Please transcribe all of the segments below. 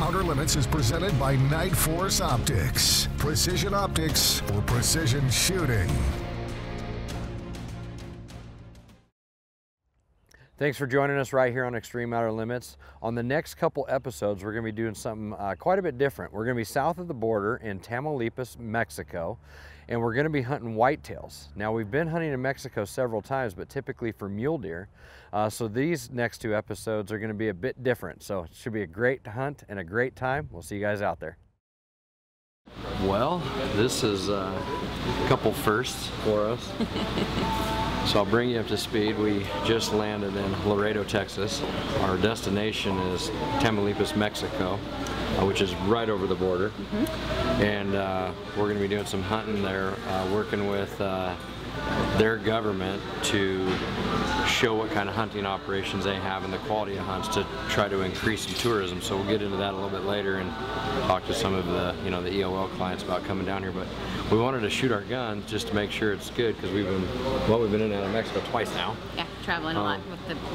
Extreme Outer Limits is presented by Night Force Optics. Precision optics for precision shooting. Thanks for joining us right here on Extreme Outer Limits. On the next couple episodes, we're going to be doing something quite a bit different. We're going to be south of the border in Tamaulipas, Mexico, and we're going to be hunting whitetails. Now, we've been hunting in Mexico several times, but typically for mule deer. So these next two episodes are going to be a bit different. So it should be a great hunt and a great time. We'll see you guys out there. Well, this is a couple firsts for us. So I'll bring you up to speed. We just landed in Laredo, Texas. Our destination is Tamaulipas, Mexico, which is right over the border. And we're going to be doing some hunting there, working with their government to show what kind of hunting operations they have and the quality of hunts to try to increase some tourism. So we'll get into that a little bit later and talk to some of the, the EOL clients about coming down here. But we wanted to shoot our guns just to make sure it's good, because we've been in and out of Mexico twice now. Yeah, traveling a lot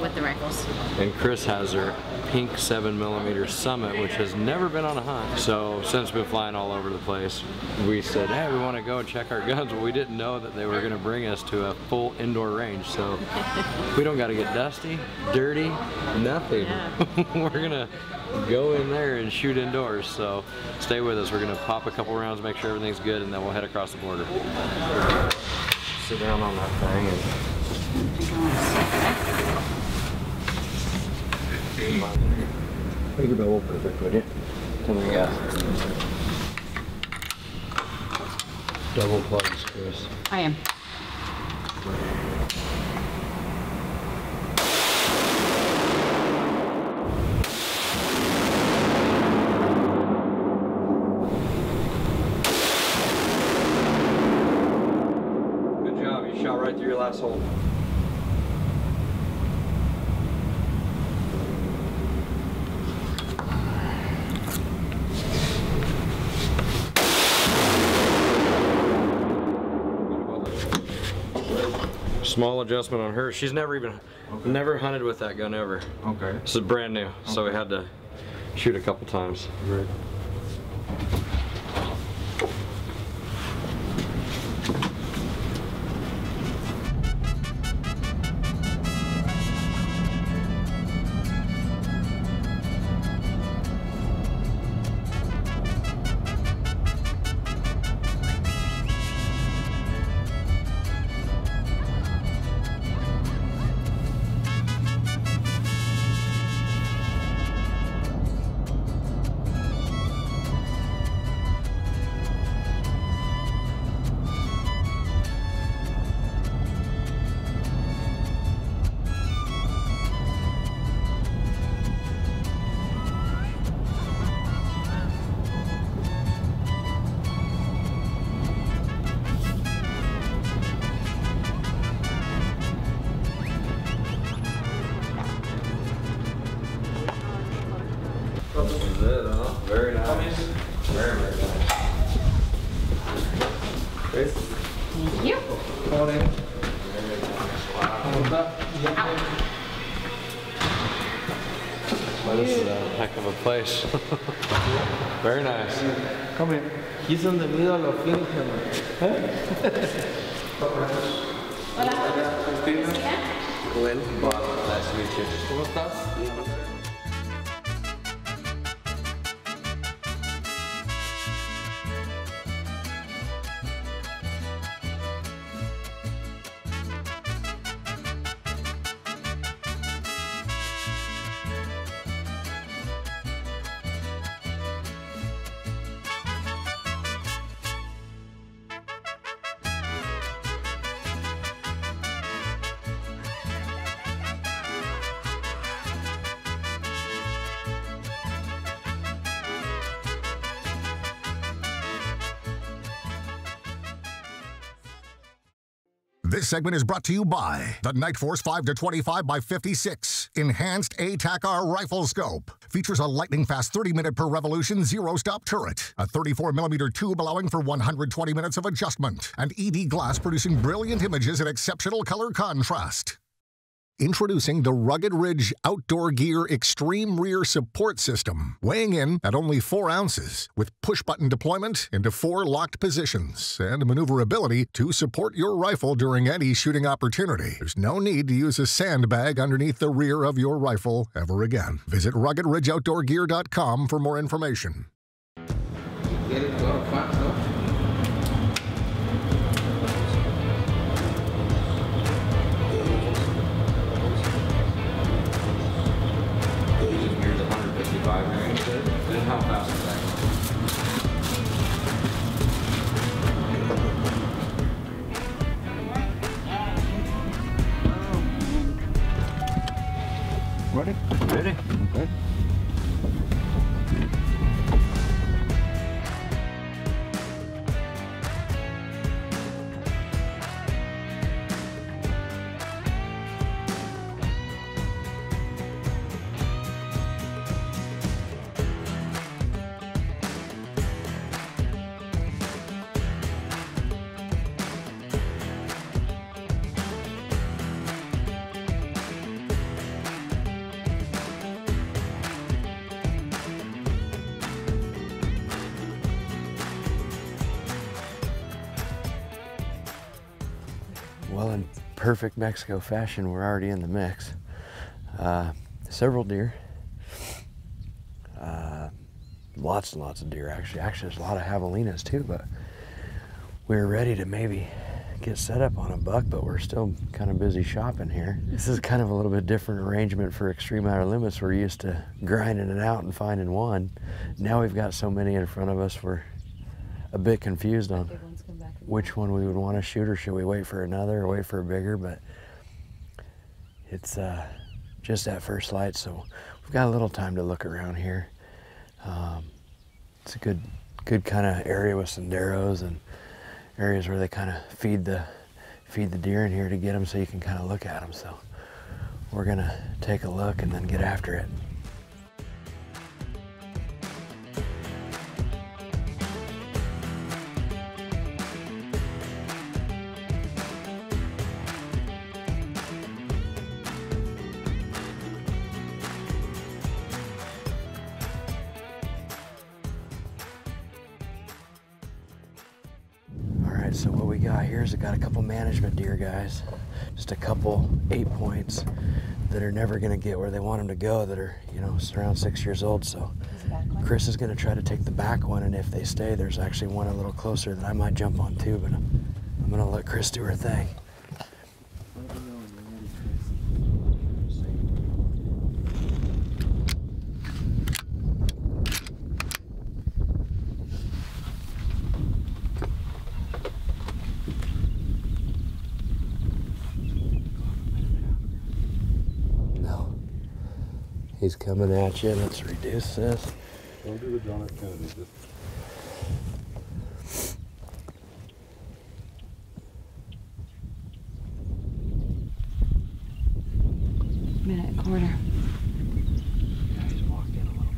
with the rifles. And Chris has her pink 7mm Summit, which has never been on a hunt. So since we've been flying all over the place, we said, hey, we want to go and check our guns. Well, we didn't know that they were going to bring us to a full indoor range. So we don't got to get dusty, dirty, nothing. Yeah. We're going to go in there and shoot indoors. So stay with us. We're going to pop a couple rounds, make sure everything's good, and then we'll head across the border. Sit down on that thing and make your bevel perfect, would you? Tell me, double plugs, Chris. I am. Good job. You shot right through your last hole. Small adjustment on her. She's never hunted with that gun ever. Okay. This is brand new, so we had to shoot a couple times. Right. This is it, huh? Very nice. Very, very nice. Chris? Thank you. Very nice. Wow. Well, this is a heck of a place. Very nice. Come here. He's in the middle of Lincoln. Hola. Glenn, Bob, nice to meet you. ¿Cómo estás? This segment is brought to you by the Night Force 5-25x56 Enhanced ATAC-R Rifle Scope. Features a lightning-fast 30-minute per revolution zero-stop turret, a 34mm tube allowing for 120 minutes of adjustment, and ED glass producing brilliant images in exceptional color contrast. Introducing the Rugged Ridge Outdoor Gear Extreme Rear Support System, weighing in at only 4 ounces, with push-button deployment into 4 locked positions and maneuverability to support your rifle during any shooting opportunity. There's no need to use a sandbag underneath the rear of your rifle ever again. Visit ruggedridgeoutdoorgear.com for more information. Get it go up front, no? And how fast is that? Ready? Ready? Okay. Well, in perfect Mexico fashion, we're already in the mix. Several deer. Lots and lots of deer, actually. Actually, there's a lot of javelinas too, but we're ready to maybe get set up on a buck, but we're still kind of busy shopping here. This is kind of a little bit different arrangement for Extreme Outer Limits. We're used to grinding it out and finding one. Now we've got so many in front of us, we're a bit confused on which one we would want to shoot, or should we wait for another or wait for a bigger. But it's just at first light, so we've got a little time to look around here. It's a good kind of area with senderos and areas where they kind of feed the deer in here to get them, so you can kind of look at them. So we're gonna take a look and then get after it. So what we got here is I got a couple management deer guys, just a couple 8 points that are never going to get where they want them to go, that are, you know, around 6 years old. So Chris is going to try to take the back one, and if they stay, there's actually one a little closer that I might jump on too, but I'm going to let Chris do her thing. He's coming at you. Let's reduce this. Don't do the John F. Kennedy. Minute, quarter. Yeah, he's walked in a little bit.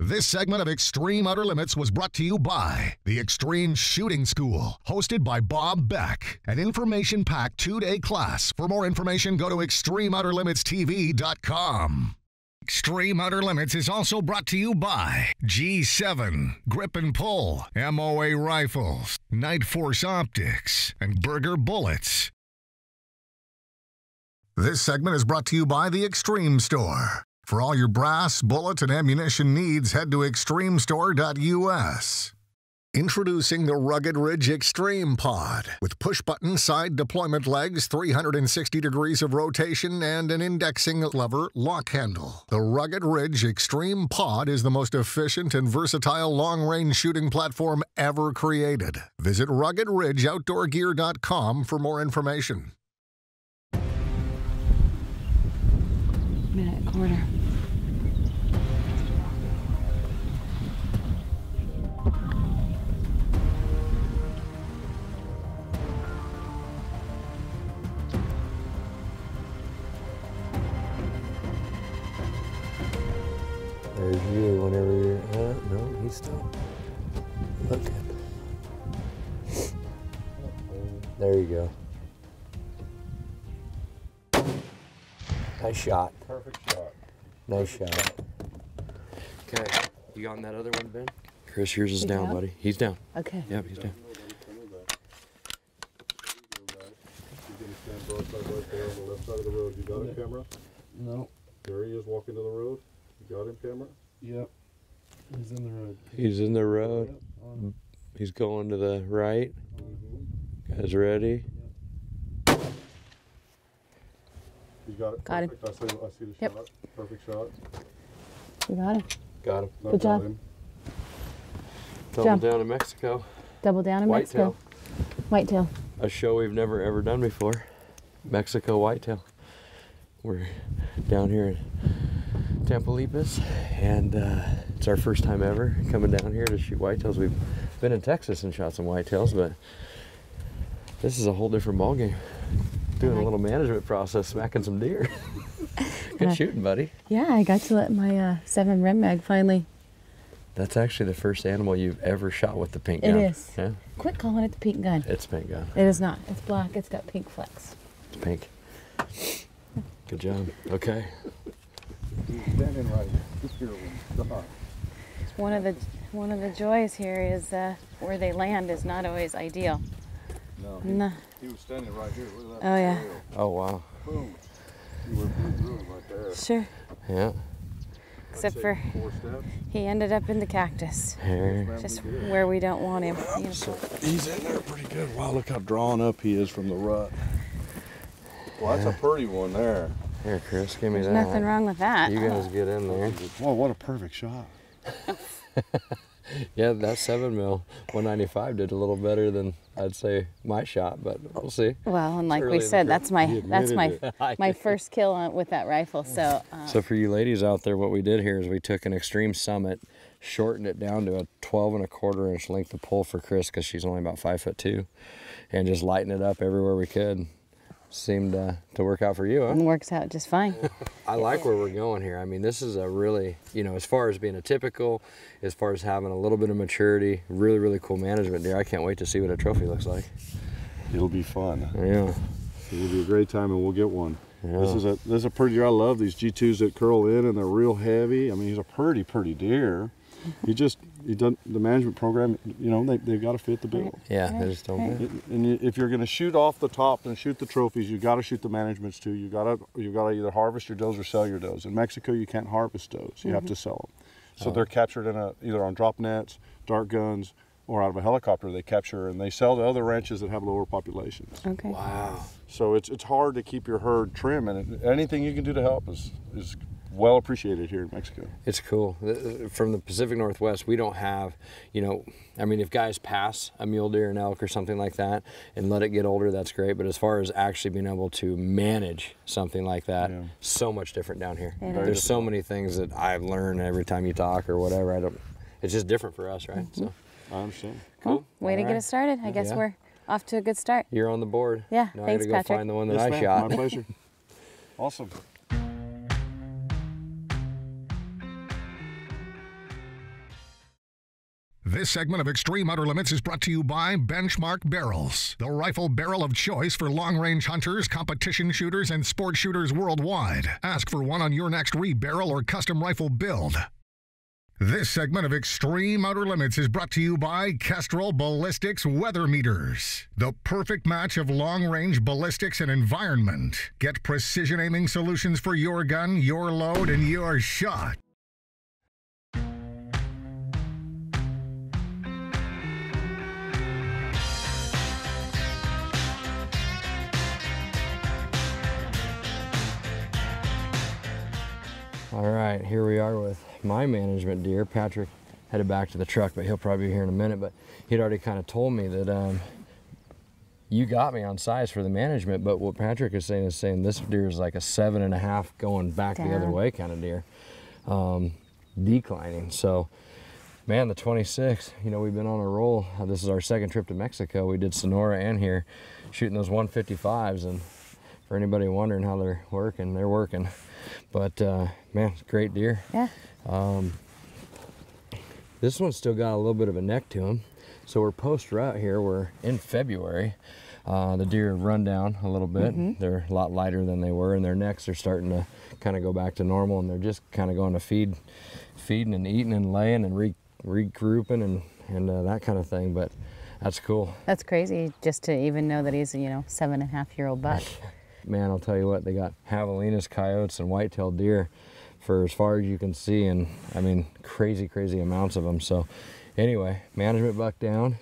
This segment of Extreme Outer Limits was brought to you by the Extreme Shooting School, hosted by Bob Beck, an information-packed 2-day class. For more information, go to extremeouterlimitstv.com. Extreme Outer Limits is also brought to you by G7, Grip and Pull, MOA Rifles, Night Force Optics, and Burger Bullets. This segment is brought to you by the Extreme Store. For all your brass, bullet, and ammunition needs, head to extremestore.us. Introducing the Rugged Ridge Extreme Pod, with push-button side deployment legs, 360 degrees of rotation, and an indexing lever lock handle. The Rugged Ridge Extreme Pod is the most efficient and versatile long-range shooting platform ever created. Visit ruggedridgeoutdoorgear.com for more information. Minute, quarter. There's you whenever you're, no, he's still looking. There you go. Nice shot. Perfect shot. Nice shot. Okay, you on that other one, Ben? Chris, yours is He's down, down? buddy. He's down. Okay. Yep, he's down. Stand broadside right there on the left side of the road. You got him, camera? No. There he is walking to the road. You got him, camera? Yep. He's in the road. He's in the road. Yep. On. He's going to the right. Mm-hmm. Guys ready? You got it. Got him. Perfect. I see the Yep. shot. Perfect shot. You got him. Got him. Not Good job. got him. Double Jump. down in Mexico. Double down in Whitetail. Mexico. Whitetail. A show we've never ever done before. Mexico whitetail. We're down here in Tamaulipas, and it's our first time ever coming down here to shoot whitetails. We've been in Texas and shot some whitetails, but this is a whole different ballgame. Doing a little management process, smacking some deer. Good shooting, buddy. Yeah, I got to let my 7 Rim Mag finally. That's actually the first animal you've ever shot with the pink It gun. is. Yeah, Quit calling it the pink gun. it's pink gun. It is not. It's black. It's got pink flecks. It's pink. Good job. Okay. He's standing right here. Stop. One of the joys here is where they land is not always ideal. No, No. he was standing right here. Look at that. Oh yeah. trail. Oh wow. Boom. You were through him right there. Sure. Yeah. Except I'd say for 4 steps. he ended up in the cactus, Here. Man, just we did. where we don't want him. You know. He's in there pretty good. Wow, look how drawn up he is from the rut. Well, that's a pretty one there. Here, Chris, give me There's that. nothing wrong with that. You guys get in there. Whoa, what a perfect shot. Yeah, that 7mm 195 did a little better than I'd say my shot, but we'll see. Well, and like early we in the said, trip. that's my admitted my first kill with that rifle. So So for you ladies out there, what we did here is we took an Extreme Summit, shortened it down to a 12 1/4 inch length of pull for Chris because she's only about 5'2", and just lighten it up everywhere we could. Seemed to work out for you, huh? it works out just fine. I like where we're going here. I mean, this is a really, you know, as far as being a typical, as far as having a little bit of maturity, really, really cool management deer. I can't wait to see what a trophy looks like. It'll be fun. Yeah. It'll be a great time, and we'll get one. Yeah. This is a pretty deer. I love these G2s that curl in, and they're real heavy. I mean, he's a pretty deer. He done the management program. You know, they've got to fit the bill. Yeah, they just don't fit. And if you're going to shoot off the top and shoot the trophies, you got to shoot the managements too. You got to either harvest your does or sell your does. In Mexico, you can't harvest does. You have to sell them. So they're captured in either on drop nets, dart guns, or out of a helicopter. They capture and they sell to other ranches that have lower populations. Okay. Wow. So it's hard to keep your herd trim, and anything you can do to help is well appreciated here in Mexico. It's cool. From the Pacific Northwest, we don't have, you know, I mean, if guys pass a mule deer, an elk, or something like that, and let it get older, that's great. But as far as actually being able to manage something like that, Yeah. so much different down here. It There's is. so many things that I've learned every time you talk or whatever. It's just different for us, right? So I understand. cool. Way to All get right. us started. I guess Yeah. we're off to a good start. You're on the board. Yeah, Now thanks, I gotta go Patrick. find the one that Yes, I ma'am. shot. My pleasure. Awesome. This segment of Extreme Outer Limits is brought to you by Benchmark Barrels, the rifle barrel of choice for long-range hunters, competition shooters, and sport shooters worldwide. Ask for one on your next rebarrel or custom rifle build. This segment of Extreme Outer Limits is brought to you by Kestrel Ballistics Weather Meters, the perfect match of long-range ballistics and environment. Get precision aiming solutions for your gun, your load, and your shot. All right, here we are with my management deer. Patrick headed back to the truck, but he'll probably be here in a minute. But he'd already kind of told me that you got me on size for the management, but what Patrick is saying this deer is like a 7.5 going back the other Down. way kind of deer, declining. So, man, the 26, you know, we've been on a roll. This is our second trip to Mexico. We did Sonora and here, shooting those 155s, and for anybody wondering how they're working, they're working. But man, great deer. Yeah. This one's still got a little bit of a neck to him. So we're post rut here. We're in February. The deer have run down a little bit. They're a lot lighter than they were, and their necks are starting to kind of go back to normal, and they're just kind of going to feeding and eating and laying and regrouping and that kind of thing. But that's cool. That's crazy just to even know that he's, you know, 7.5-year-old buck. Man, I'll tell you what, they got javelinas, coyotes, and white-tailed deer for as far as you can see, and I mean, crazy amounts of them. So anyway, management buck down.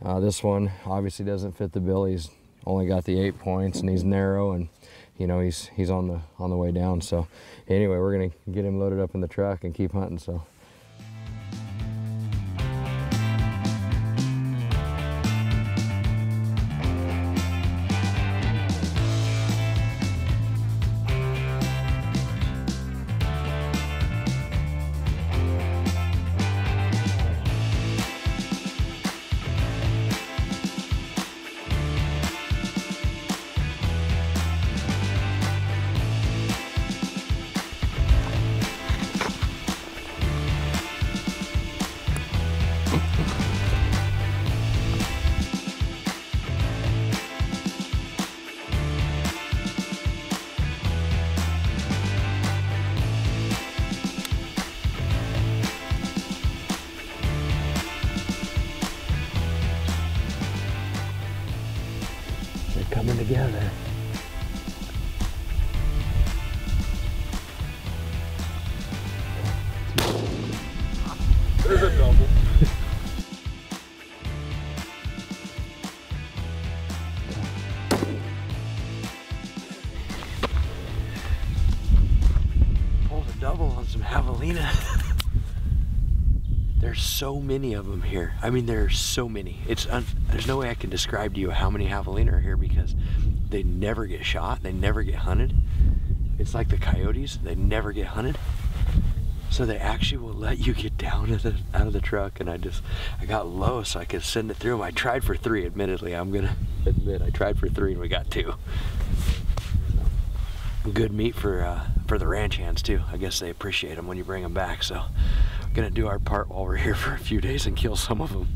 This one obviously doesn't fit the bill. He's only got the 8 points, and he's narrow, and you know, he's on the way down. So anyway, we're gonna get him loaded up in the truck and keep hunting. So. Coming together. There's a double. Pulled a double on some javelina. There's so many of them here. I mean, there's so many. There's no way I can describe to you how many javelina are here, because they never get shot. They never get hunted. It's like the coyotes. They never get hunted. So they actually will let you get down out of the truck. And I got low so I could send it through them. I tried for 3, admittedly. I'm gonna admit I tried for 3 and we got 2. So, good meat for the ranch hands too. I guess they appreciate them when you bring them back. So we're gonna do our part while we're here for a few days and kill some of them.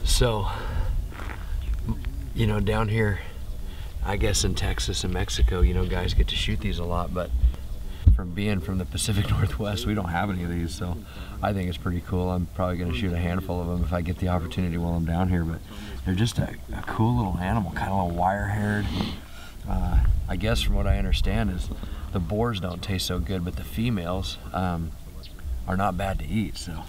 So, you know, down here, I guess in Texas and Mexico, you know, guys get to shoot these a lot, but from being from the Pacific Northwest, we don't have any of these, so I think it's pretty cool. I'm probably going to shoot a handful of them if I get the opportunity while I'm down here, but they're just a cool little animal, kind of a wire-haired. I guess from what I understand is the boars don't taste so good, but the females are not bad to eat, so.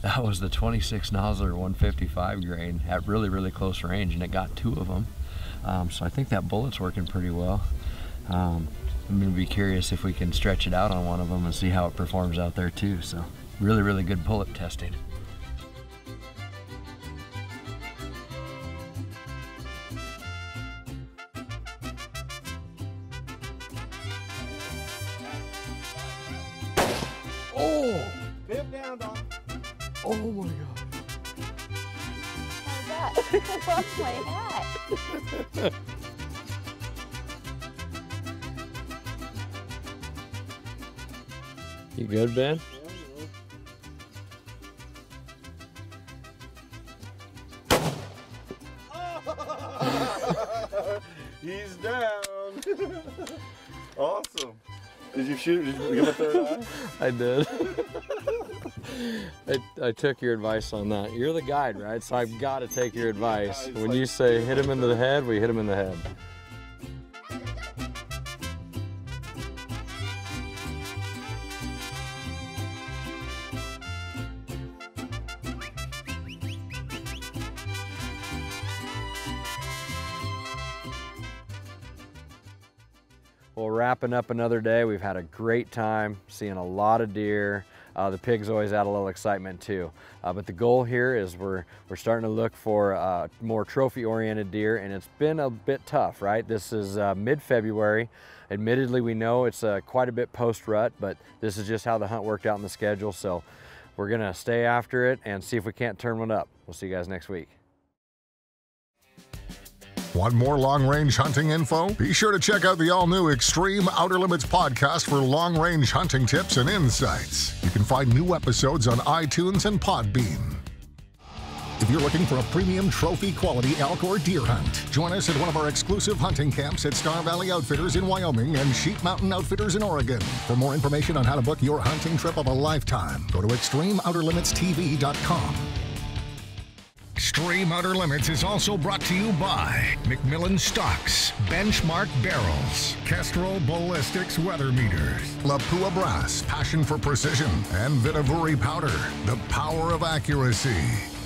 That was the 26 Nosler 155 grain at really close range, and it got 2 of them. So I think that bullet's working pretty well. I'm gonna be curious if we can stretch it out on one of them and see how it performs out there too. So really good bullet testing. Oh! Bib down, dog. Oh my God. How's that? Lost my hat. You good, Ben? He's down. Awesome. Did you shoot? Did you give a third eye? I did. I took your advice on that. You're the guide, right? So I've got to take your advice. When you say hit him in the head, we hit him in the head. Well, wrapping up another day, we've had a great time seeing a lot of deer. The pigs always add a little excitement too. But the goal here is we're starting to look for more trophy-oriented deer, and it's been a bit tough, right? This is mid-February. Admittedly, we know it's quite a bit post-rut, but this is just how the hunt worked out in the schedule. So we're gonna stay after it and see if we can't turn one up. We'll see you guys next week. Want more long-range hunting info? Be sure to check out the all-new Extreme Outer Limits podcast for long-range hunting tips and insights. You can find new episodes on iTunes and Podbean. If you're looking for a premium trophy quality elk or deer hunt, join us at one of our exclusive hunting camps at Star Valley Outfitters in Wyoming and Sheep Mountain Outfitters in Oregon. For more information on how to book your hunting trip of a lifetime, go to ExtremeOuterLimitsTV.com. Extreme Outer Limits is also brought to you by McMillan Stocks, Benchmark Barrels, Kestrel Ballistics Weather Meters, Lapua Brass, passion for precision, and Vitavuri Powder, the power of accuracy.